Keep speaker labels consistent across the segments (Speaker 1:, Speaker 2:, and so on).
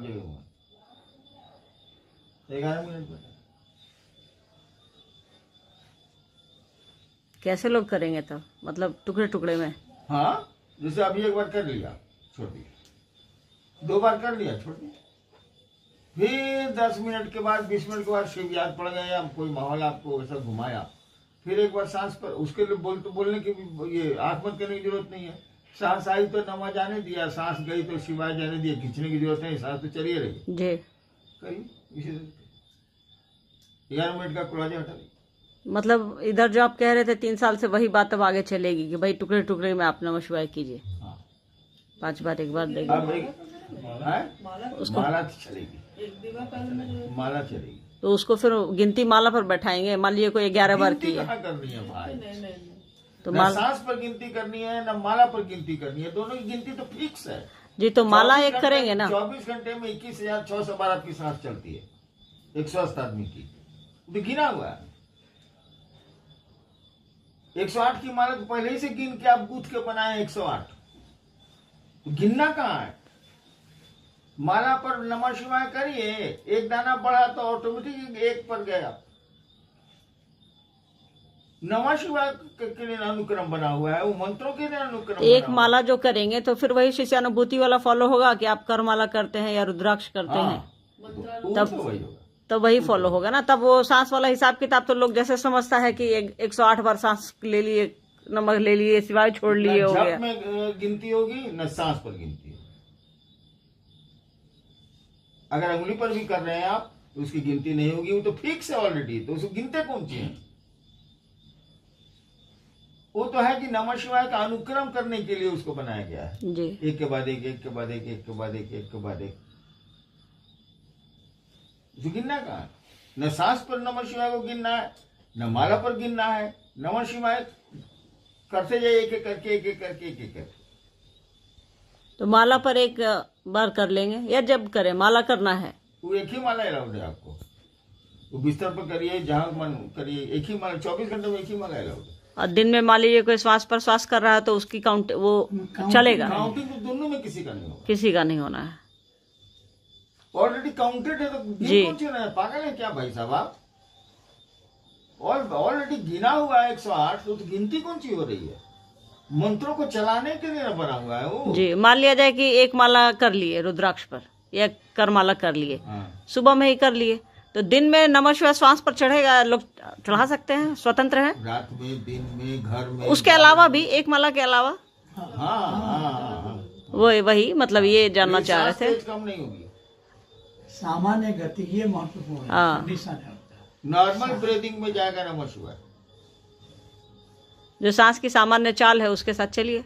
Speaker 1: जगह हुआ 11 मिनट में।
Speaker 2: कैसे लोग करेंगे तब, मतलब टुकड़े टुकड़े में?
Speaker 1: हाँ, जैसे अभी एक बार कर लिया छोड़ दिया, 2 बार कर लिया छोड़ दिया, फिर 10 मिनट के बाद 20 मिनट के बाद शिव याद पड़ गया, कोई माहौल आपको ऐसा घुमाया, फिर एक बार सांस पर, उसके लिए बोलने की ये आंख बंद करने की जरूरत नहीं है। सांस आई तो नमा जाने दिया, सांस गई तो शिवाय जाने दिया, खींचने की जरूरत नहीं, सांस तो चलिए रही
Speaker 2: जी।
Speaker 1: करिए इसी 11 मिनट का कुलाजा हटा दी।
Speaker 2: मतलब इधर जो आप कह रहे थे 3 साल से, वही बात अब आगे चलेगी कि भाई टुकड़े टुकड़े में आप नमः शिवाय कीजिए।
Speaker 1: हाँ।
Speaker 2: 5 बार एक बार देगी
Speaker 1: उसको, माला चलेगी, माला चलेगी
Speaker 2: तो उसको फिर गिनती माला पर बैठाएंगे। मान लीजिए कोई 11 बार की है,
Speaker 1: करनी है भाई,
Speaker 2: तो
Speaker 1: न सांस पर गिनती करनी है न माला पर गिनती करनी है, दोनों की गिनती तो फिक्स है
Speaker 2: जी। तो माला एक करेंगे ना,
Speaker 1: 24 घंटे में 21,600 बार आपकी सांस चलती है, 180 आदमी की, तो गिना हुआ है। 108 की माला तो पहले ही से गिन के आप गूंथ के बनाए 108, तो गिनना कहाँ है। माला पर नमः शिवाय करिए, एक दाना बढ़ा तो ऑटोमेटिक 1 पर गया। नमः शिवाय के लिए अनुक्रम बना हुआ है, वो मंत्रों के लिए अनुक्रम।
Speaker 2: एक माला जो करेंगे तो फिर वही शिष्यानुभूति वाला फॉलो होगा कि आप कर माला करते हैं या रुद्राक्ष करते हैं, तब वही फॉलो होगा ना। तब वो सांस वाला हिसाब किताब तो लोग जैसे समझता है कि 108 बार सांस ले लिए, नमक ले लिए, शिवाय छोड़ लिए, हो गया।
Speaker 1: में गिनती होगी न सांस पर गिनती होगी। अगर अंगुली पर भी कर रहे हैं आप तो उसकी गिनती नहीं होगी, वो तो फिक्स है ऑलरेडी, तो उसको गिनते कौन सी है। वो तो है कि नमः शिवाय का अनुक्रम करने के लिए उसको बनाया गया है
Speaker 2: जी।
Speaker 1: एक के बाद एक, एक के बाद एक, एक के बाद एक, एक के बाद एक। गिनना कहाँ है, न सांस पर नमः शिवाय को गिनना है, न माला पर गिनना है। नमः शिवाय करते जाइए एक एक करके, एक एक करके, एक एक करके।
Speaker 2: तो माला पर एक बार कर लेंगे या जब करें माला करना है,
Speaker 1: वो एक ही माला अलाउड है आपको, वो बिस्तर पर करिए, जहां मन करिए, एक ही माला, 24 घंटे में एक ही माला अलाउड है।
Speaker 2: और दिन में मान लीजिए कोई श्वास पर श्वास कर रहा है तो उसकी काउंट वो चलेगा।
Speaker 1: काउंटिंग तो दोनों में किसी का नहीं होगा,
Speaker 2: किसी का नहीं होना है,
Speaker 1: ऑलरेडी काउंटेड है, तो
Speaker 2: जी।
Speaker 1: कौन सी रहे हैं, पागल है क्या भाई साहब आप। ऑलरेडी गिना हुआ है 108, तो गिनती कौन सी हो रही है। मंत्रों को चलाने के लिए बना हुआ है वो।
Speaker 2: जी। मान लिया जाए कि एक माला कर लिए रुद्राक्ष पर या कर माला कर लिए, सुबह में ही कर लिए, तो दिन में नमः शिवाय श्वास पर चढ़ेगा, लोग चढ़ा सकते हैं, स्वतंत्र है।
Speaker 1: रात में, दिन में, घर में,
Speaker 2: उसके अलावा भी एक माला के अलावा
Speaker 1: हाँ।
Speaker 2: वही मतलब ये जानना चाह रहे थे।
Speaker 1: कम नहीं होगी,
Speaker 3: सामान्य गति ये महत्वपूर्ण
Speaker 2: हाँ।
Speaker 3: कंडीशन है।
Speaker 1: नॉर्मल ब्रीदिंग में जाएगा नमः शिवाय।
Speaker 2: जो सांस की सामान्य चाल है उसके साथ चलिए।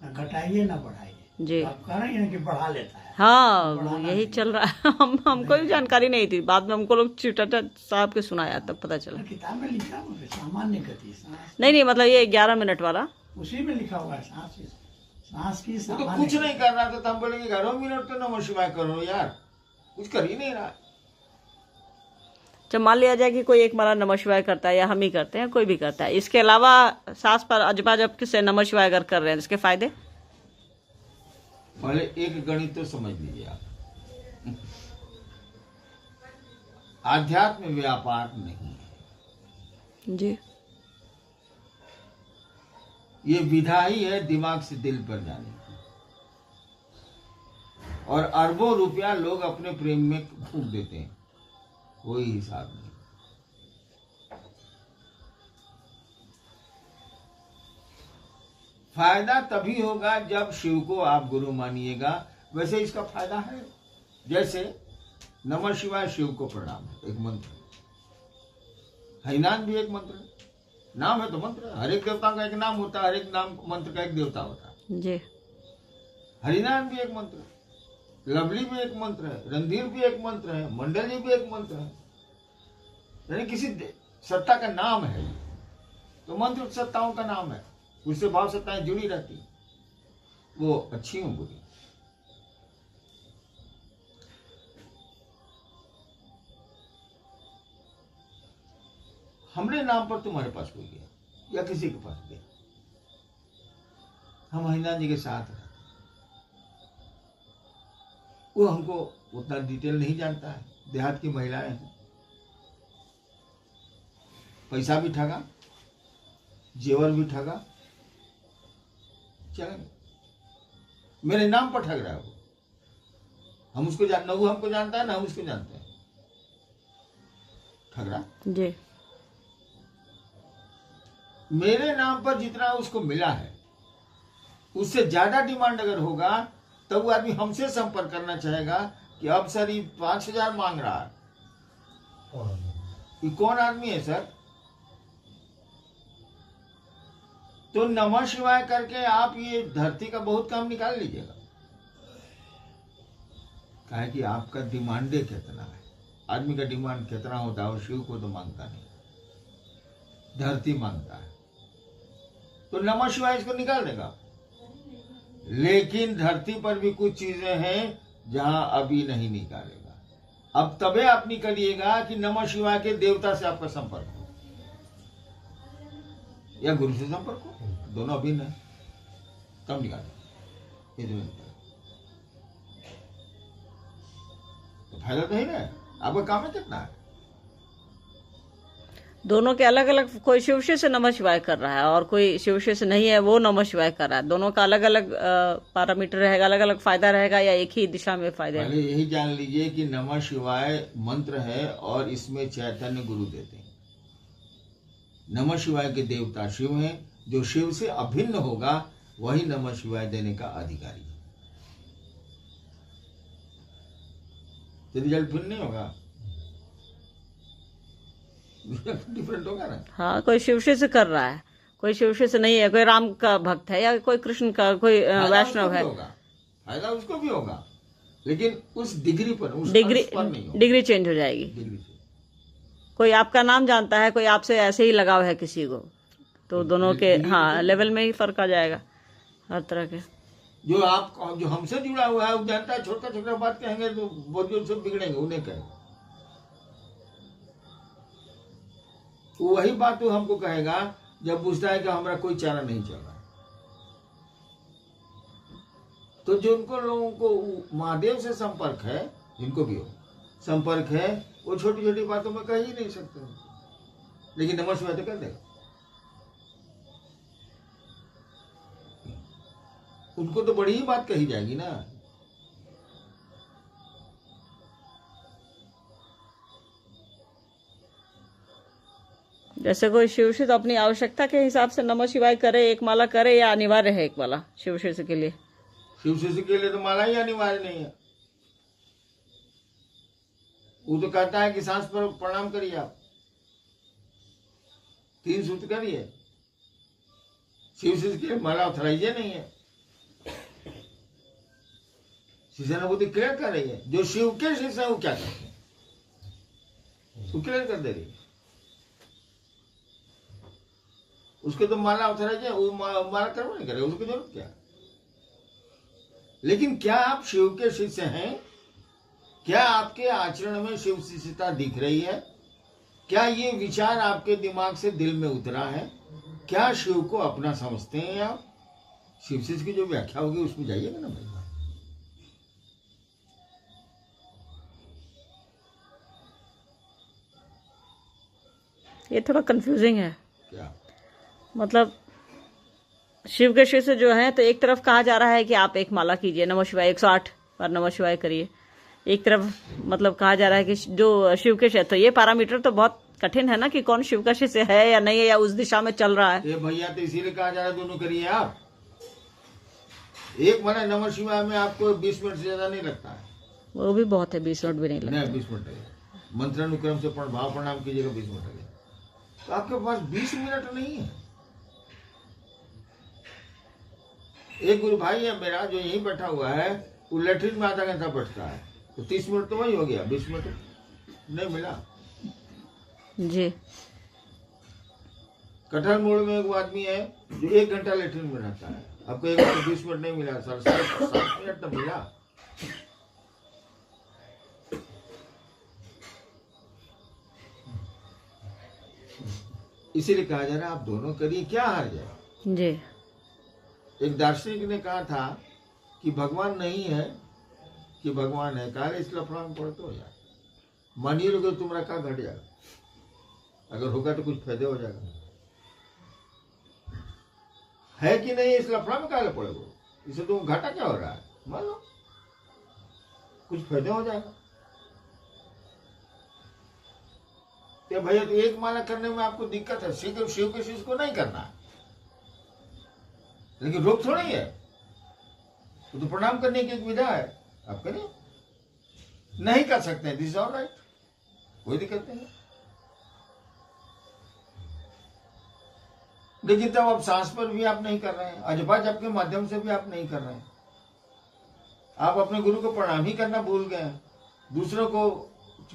Speaker 3: न घटाइए न बढ़ाइए।
Speaker 2: जी।
Speaker 3: आप कह रहे हैं कि बढ़ा लेता है।
Speaker 2: हाँ, यही चल रहा है। हमको भी जानकारी नहीं थी, बाद में हमको लोग चिटाटा साहब के सुनाया तब पता चला।
Speaker 3: किताब में लिखा हुआ है सामान्य गति, सांस
Speaker 2: नहीं, मतलब ये 11 मिनट वाला
Speaker 3: उसी में लिखा हुआ है। सांस की
Speaker 1: तो
Speaker 3: सामान्य
Speaker 1: कुछ नहीं कर रहा था, तो हम बोलेंगे 11 मिनट तो नमः शिवाय करो यार, कुछ कर ही नहीं रहा।
Speaker 2: जब मान लिया जाए कि कोई एक माला नमः शिवाय करता है या हम ही करते हैं, कोई भी करता है, इसके अलावा सांस पर अजबा जब किससे नमः शिवाय अगर कर रहे हैं, इसके फायदे।
Speaker 1: पहले एक गणित तो समझ लीजिए आप, आध्यात्म व्यापार नहीं है
Speaker 2: जी।
Speaker 1: ये विधा ही है दिमाग से दिल पर जाने की, और अरबों रुपया लोग अपने प्रेम में फूंक देते हैं, कोई हिसाब नहीं। फायदा तभी होगा जब शिव को आप गुरु मानिएगा। वैसे इसका फायदा है, जैसे नमः शिवाय शिव को प्रणाम, एक मंत्र, हरिनाम भी एक मंत्र है, नाम है तो मंत्र है। हर एक देवता का एक नाम होता है, हर एक नाम मंत्र का एक देवता होता है
Speaker 2: जी।
Speaker 1: हरिनाम भी एक मंत्र है, लवली भी एक मंत्र है, रणधीर भी एक मंत्र है, मंडल जी भी एक मंत्र है। यानी किसी सत्ता का नाम है, तो मंत्र सत्ताओं का नाम है, उससे भाव सत्ताएं जुड़ी रहती, वो अच्छी हो बुरी। हमने नाम पर तुम्हारे पास कोई गया या किसी के पास गया, हम हरिनाम जी के साथ रहते, वो हमको उतना डिटेल नहीं जानता है, देहात की महिलाएं हैं। पैसा भी ठगा, जेवर भी ठगा, चलेंगे मेरे नाम पर ठग रहा है वो। हम उसको न वो हमको जानता है ना हम उसको जानते हैं, ठग रहा
Speaker 2: जी।
Speaker 1: मेरे नाम पर जितना उसको मिला है उससे ज्यादा डिमांड अगर होगा तब वो आदमी हमसे संपर्क करना चाहेगा कि अब सर ये 5,000 मांग रहा है, ये कौन आदमी है सर? तो नमः शिवाय करके आप ये धरती का बहुत काम निकाल लीजिएगा। कहा कि आपका डिमांडे कितना है, आदमी का डिमांड कितना होता है, और शिव को तो मांगता नहीं, धरती मांगता है। तो नमः शिवाय इसको निकाल देगा। लेकिन धरती पर भी कुछ चीजें हैं जहां अभी नहीं निकालेगा। अब तबे आप निकलिएगा कि नमः शिवाय के देवता से आपका संपर्क हो या गुरु से संपर्क हो, दोनों अभिन्न है, तब निकाले। तो फायदा तो है ना, आपका काम है कितना है।
Speaker 2: दोनों के अलग अलग, कोई शिवशे से नमः शिवाय कर रहा है और कोई शिवशे से नहीं है वो नमः शिवाय कर रहा है। दोनों का अलग अलग पैरामीटर रहेगा, अलग अलग फायदा रहेगा, या एक ही दिशा में फायदा?
Speaker 1: पहले यही जान लीजिए कि नमः शिवाय मंत्र है और इसमें चैतन्य गुरु देते हैं। नमः शिवाय के देवता शिव हैं, जो शिव से अभिन्न होगा वही नमः शिवाय देने का अधिकारी है। तो रिजल्ट फिर नहीं होगा, डिफरेंट होगा ना।
Speaker 2: हाँ, कोई शिवशे से कर रहा है, कोई शिवशे से नहीं है, कोई राम का भक्त है या कोई कृष्ण का, कोई वैष्णव है,
Speaker 1: फायदा उसको भी होगा, लेकिन उस डिग्री पर, उस
Speaker 2: डिग्री
Speaker 1: पर नहीं होगा।
Speaker 2: डिग्री चेंज हो जाएगी।
Speaker 1: डिग्री से
Speaker 2: कोई आपका नाम जानता है, कोई आपसे ऐसे ही लगाव है किसी को, तो दोनों के हाँ लेवल में ही फर्क आ जाएगा हर तरह के।
Speaker 1: जो हमसे जुड़ा हुआ है वो जानता है, छोटा छोटा बात कहेंगे तो बहुत जोर से बिगड़ेंगे, उन्हें कहेंगे। वही बात वो हमको कहेगा जब पूछता है कि हमारा कोई चारा नहीं चल रहा है। तो जो उनको लोगों को महादेव से संपर्क है, जिनको भी हो संपर्क है, वो छोटी छोटी बातों में कह ही नहीं सकते, लेकिन नमः शिवाय तो कर देगा। उनको तो बड़ी ही बात कही जाएगी ना।
Speaker 2: जैसे कोई शिवशे तो अपनी आवश्यकता के हिसाब से नमः शिवाय करे, एक माला करे, या अनिवार्य है एक माला शिवशे के लिए?
Speaker 1: शिवशे के लिए तो माला ही अनिवार्य नहीं है। वो तो कहता है कि सांस पर प्रणाम करिए, आप 3 सूत्र करिए। शिवशे के लिए माला ऑथराइज नहीं है। शिष्यानुभूति क्लियर कर रही है, जो शिव के शिष्य है वो क्या करते हैं वो क्लियर कर दे रही है। उसके तो माला ऑथराइज है, वो माला करवा नहीं करेगा, उसकी जरूरत क्या। लेकिन क्या आप शिव के शिष्य हैं? क्या आपके आचरण में शिव शिष्यता दिख रही है? क्या ये विचार आपके दिमाग से दिल में उतरा है? क्या शिव को अपना समझते हैं आप? शिव शिष्य की जो व्याख्या होगी उसमें जाइएगा ना भाई।
Speaker 2: ये थोड़ा कंफ्यूजिंग है।
Speaker 1: क्या
Speaker 2: मतलब शिव के शिष्य जो है, तो एक तरफ कहा जा रहा है कि आप एक माला कीजिए, नमः शिवाय 108 बार नमः शिवाय करिए। एक तरफ मतलब कहा जा रहा है कि जो शिव के शिष्य, तो ये पैरामीटर तो बहुत कठिन है ना कि कौन शिव का शिष्य है या नहीं है, या उस दिशा में चल रहा है।
Speaker 1: ये भैया तो इसीलिए कहा जा रहा है दोनों करिए आप। एक महीना नमः शिवाय में आपको 20 मिनट से ज्यादा नहीं लगता है।
Speaker 2: वो भी बहुत है, 20 मिनट भी नहीं लगता।
Speaker 1: नहीं, 20 मिनट लगेगा। मंत्रानुक्रम से भाव प्रणाम कीजिएगा, 20 मिनट लगेगा। तो आपके पास 20 मिनट नहीं है। एक गुरु भाई है मेरा जो यहीं बैठा हुआ है, वो लेटरिन में आधा घंटा बैठता है, तो 30 मिनट तो वही हो गया, 20 मिनट नहीं मिला
Speaker 2: जी।
Speaker 1: कटहल मोड़ में एक आदमी है जो 1 घंटा लेटरिन में रहता है, आपको 1 घंटा 20 मिनट नहीं मिला सर, 7 मिनट तो मिला। इसीलिए कहा जा रहा है आप दोनों करिए, क्या हार जाए
Speaker 2: जी।
Speaker 1: एक दार्शनिक ने कहा था कि भगवान नहीं है कि भगवान है, काले इस लफड़ा में पड़ते हो जाए। मानिए लोगे तुम्हारा क्या घट जाएगा, अगर होगा तो कुछ फायदे हो जाएगा। है कि नहीं, इस लफड़ा में काले पड़ेगा, इसे तुम घाटा क्या हो रहा है, मान लो कुछ फायदे हो जाएगा। तो भैया तो एक माला करने में आपको दिक्कत है, शिव के शिष्य को नहीं करना है, लेकिन रोक थोड़ी है, वो तो प्रणाम करने की एक विधा है, आप करिए। नहीं कर सकते हैं, दिस इज ऑल राइट, कोई दिक्कत नहीं। लेकिन तब आप सांस पर भी आप नहीं कर रहे हैं, अजपा जप के माध्यम से भी आप नहीं कर रहे हैं, आप अपने गुरु को प्रणाम ही करना भूल गए हैं। दूसरों को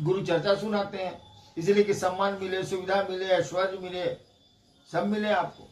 Speaker 1: गुरु चर्चा सुनाते हैं इसलिए कि सम्मान मिले, सुविधा मिले, ऐश्वर्य मिले, सब मिले आपको।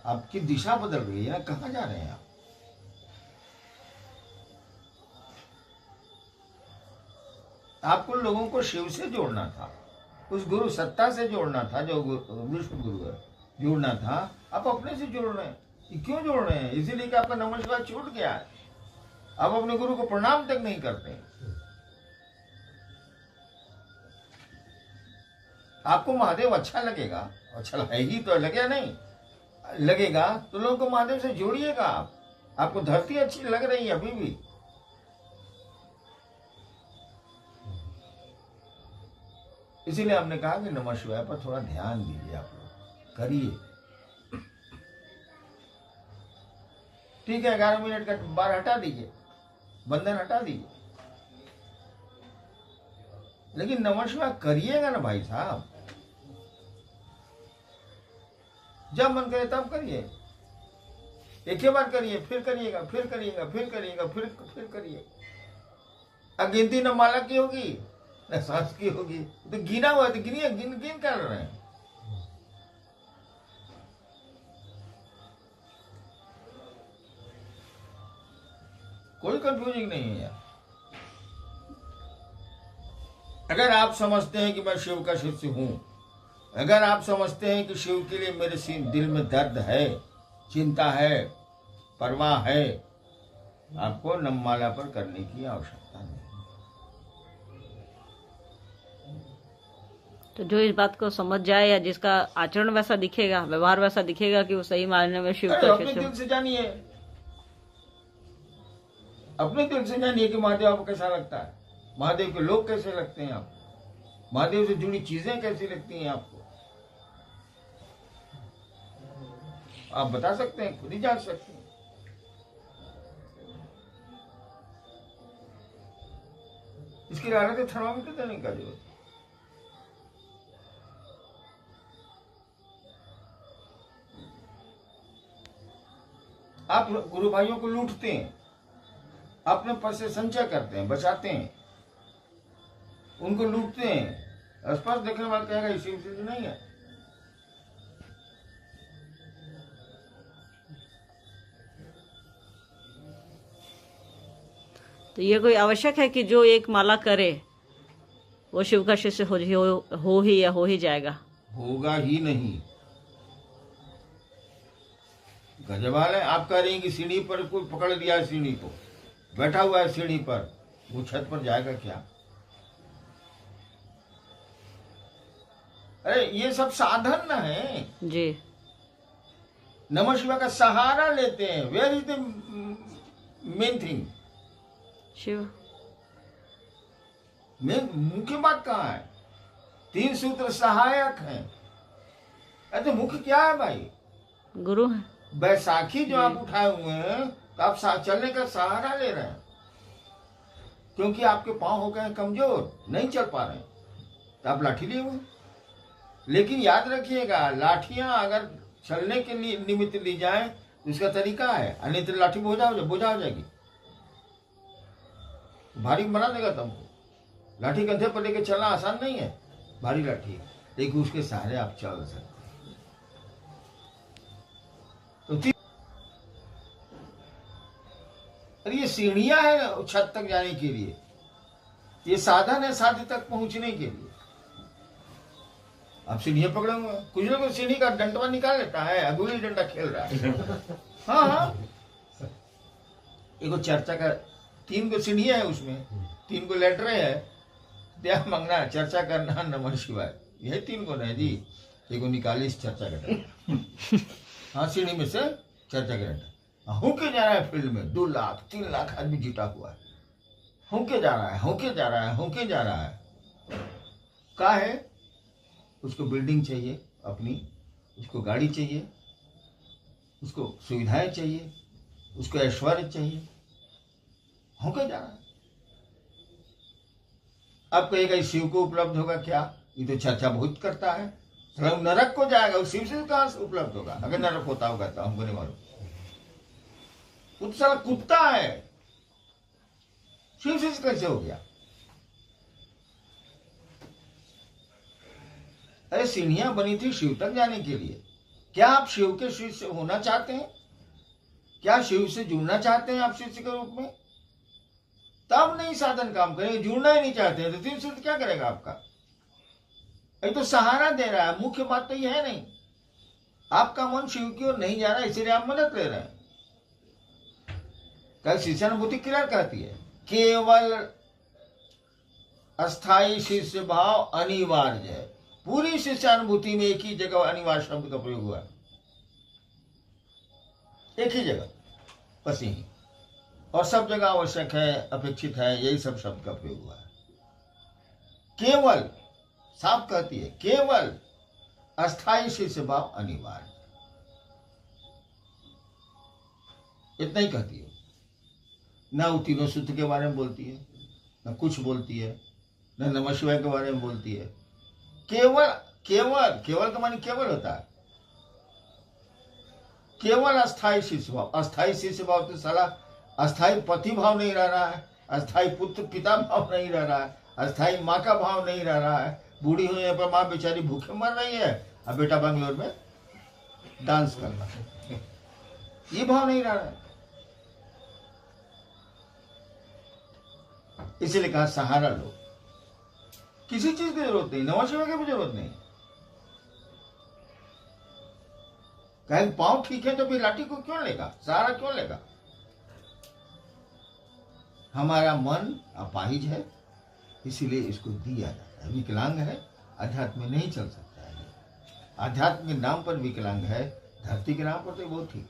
Speaker 1: आपकी दिशा बदल रही है ना, कहाँ जा रहे हैं आप? आपको लोगों को शिव से जोड़ना था, उस गुरु सत्ता से जोड़ना था, जो विष्णु गुरु है, जोड़ना था। आप अपने से जोड़ रहे हैं, क्यों जोड़ रहे हैं? इसीलिए कि आपका नमस्कार छूट गया है, आप अपने गुरु को प्रणाम तक नहीं करते। आपको महादेव अच्छा लगेगा, अच्छा है ही तो, लगे नहीं लगेगा तो लोगों को महादेव से जोड़िएगा। आपको धरती अच्छी लग रही है अभी भी, इसीलिए हमने कहा कि नमः शिवाय पर थोड़ा ध्यान दीजिए, आप लोग करिए। ठीक है, 11 मिनट का बार हटा दीजिए, बंधन हटा दीजिए, लेकिन नमः शिवाय करिएगा ना भाई साहब। जब मन करे तब करिए, एक ही बार करिए, फिर करिएगा, फिर करिएगा, फिर करिएगा, फिर करिए। अगिनती न माला की होगी न सांस की होगी, तो गिना हुआ तो गिनिए, गिन गिन कर रहे हैं। कोई कंफ्यूजिंग नहीं है यार। अगर आप समझते हैं कि मैं शिव का शिष्य हूं, अगर आप समझते हैं कि शिव के लिए मेरे दिल में दर्द है, चिंता है, परवाह है, आपको नममाला पर करने की आवश्यकता नहीं।
Speaker 2: तो जो इस बात को समझ जाए या जिसका आचरण वैसा दिखेगा, व्यवहार वैसा दिखेगा कि वो सही मायने में शिव का
Speaker 1: अपने दिल से जानिए, अपने दिल से जानिए कि महादेव आपको कैसा लगता है, महादेव के लोग कैसे लगते हैं आपको, महादेव से जुड़ी चीजें कैसी लगती हैं आपको। आप बता सकते हैं, खुद ही जान सकते हैं। इसकी हालत है थर्मामीटर देने का जरूरत। आप गुरु भाइयों को लूटते हैं, अपने पास से संचय करते हैं, बचाते हैं, उनको लूटते हैं। स्पष्ट देखने वाला कहेगा ये शिव से नहीं है।
Speaker 2: तो ये कोई आवश्यक है कि जो एक माला करे वो शिव का शिष्य हो ही या हो ही जाएगा?
Speaker 1: होगा ही नहीं। गजबाल है, आप कह रही हैं कि सीढ़ी पर कोई पकड़ लिया है, सीढ़ी को बैठा हुआ है सीढ़ी पर, वो छत पर जाएगा क्या? अरे ये सब साधन न है
Speaker 2: जी।
Speaker 1: नमः शिवाय का सहारा लेते हैं। Where is the main thing?
Speaker 2: शिव
Speaker 1: मेन मुख्य बात कहाँ है? 3 सूत्र सहायक हैं। अरे मुख्य क्या है भाई?
Speaker 2: गुरु है।
Speaker 1: बैसाखी जो आप उठाए हुए हैं, तो आप चलने का सहारा ले रहे हैं, क्योंकि आपके पांव हो गए कमजोर, नहीं चल पा रहे हैं, तो आप लाठी लिए हुए। लेकिन याद रखिएगा, लाठियां अगर चलने के लिए निमित्त ली जाए तो इसका तरीका है, अन्यथा लाठी बोझा हो जाएगी, भारी बना देगा तुमको। लाठी कंधे पर लेके चलना आसान नहीं है, भारी लाठी है, लेकिन उसके सहारे आप चल सकते। तो अरे ये सीढ़ियां हैं छत तक जाने के लिए, ये साधन है साध्य तक पहुंचने के लिए। आप सीढ़ियां पकड़े हुए, कुछ लोग सीढ़ी का डंडवा निकाल लेता है, गुल्ली डंडा खेल रहा है। हाँ, एगो चर्चा का 3 को सीढ़ियाँ है उसमें, 3 को लेटरें है, दया मांगना, चर्चा करना, नमः शिवाय, यही 3 को है जी। देखो निकाली इस चर्चा का हाँ, सीढ़ी में से चर्चा का होके जा रहा है फील्ड में, 2 लाख 3 लाख आदमी जुटा हुआ है, होके जा रहा है, होके जा रहा है, होके जा रहा है। क्या है? उसको बिल्डिंग चाहिए अपनी, उसको गाड़ी चाहिए, उसको सुविधाएं चाहिए, उसको ऐश्वर्य चाहिए, होके जा रहा है। अब कहेगा शिव को उपलब्ध होगा क्या? ये तो चर्चा बहुत करता है, मतलब नरक को जाएगा, उस शिव से कहां से उपलब्ध होगा? अगर नरक होता होगा तो हमको नहीं मालूम। वो तो साला कुत्ता है, शिव से कैसे हो गया? अरे सीढ़ियां बनी थी शिव तक जाने के लिए। क्या आप शिव के शिष्य होना चाहते हैं? क्या शिव से जुड़ना चाहते हैं आप शिष्य के रूप में? तब नहीं साधन काम करेंगे। जुड़ना ही नहीं चाहते हैं तो शिव से क्या करेगा आपका? ये तो सहारा दे रहा है, मुख्य बात तो ये है नहीं। आपका मन शिव की ओर नहीं जा रहा, इसीलिए आप मदद ले रहे हैं। कल शिष्यानुभूति क्लियर कहती है, केवल अस्थाई शिष्य भाव अनिवार्य है। पूरी शिष्यानुभूति में एक ही जगह अनिवार्य शब्द का प्रयोग हुआ, एक ही जगह, बस यही, और सब जगह आवश्यक है, अपेक्षित है, यही सब शब्द का प्रयोग हुआ है। केवल, साफ कहती है, केवल अस्थाई शिष्य भाव अनिवार्य, इतना ही कहती है। ना वो तीनों सूत्र के बारे में बोलती है, ना कुछ बोलती है, ना नमः शिवाय के बारे में बोलती है। केवल, केवल, केवल का मानी केवल होता है, केवल अस्थाई शिष्य भाव। अस्थाई शिष्य भाव तो साला अस्थाई पति भाव नहीं रह रहा है, अस्थाई पुत्र पिता भाव नहीं रह रहा है, अस्थाई माँ का भाव नहीं रह रहा है। बूढ़ी होने पर माँ बेचारी भूखे मर रही है, अब बेटा बंगलोर में डांस कर रहा है, ये भाव नहीं रह रहा है। इसीलिए कहा सहारा लो, किसी चीज की जरूरत नहीं, नमः शिवाय की भी जरूरत नहीं। कहें पांव ठीक है तो फिर लाठी को क्यों लेगा, सहारा क्यों लेगा? हमारा मन अपाहिज है, इसीलिए इसको दिया जाता है। विकलांग है, अध्यात्म में नहीं चल सकता है। अध्यात्म के नाम पर विकलांग है, धरती के नाम पर तो बहुत ठीक।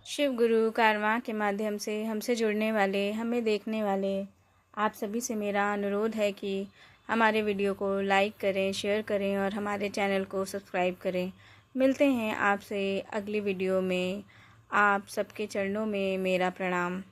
Speaker 4: शिव गुरु कारवां के माध्यम से हमसे जुड़ने वाले, हमें देखने वाले आप सभी से मेरा अनुरोध है कि हमारे वीडियो को लाइक करें, शेयर करें और हमारे चैनल को सब्सक्राइब करें। मिलते हैं आपसे अगली वीडियो में। आप सबके चरणों में मेरा प्रणाम।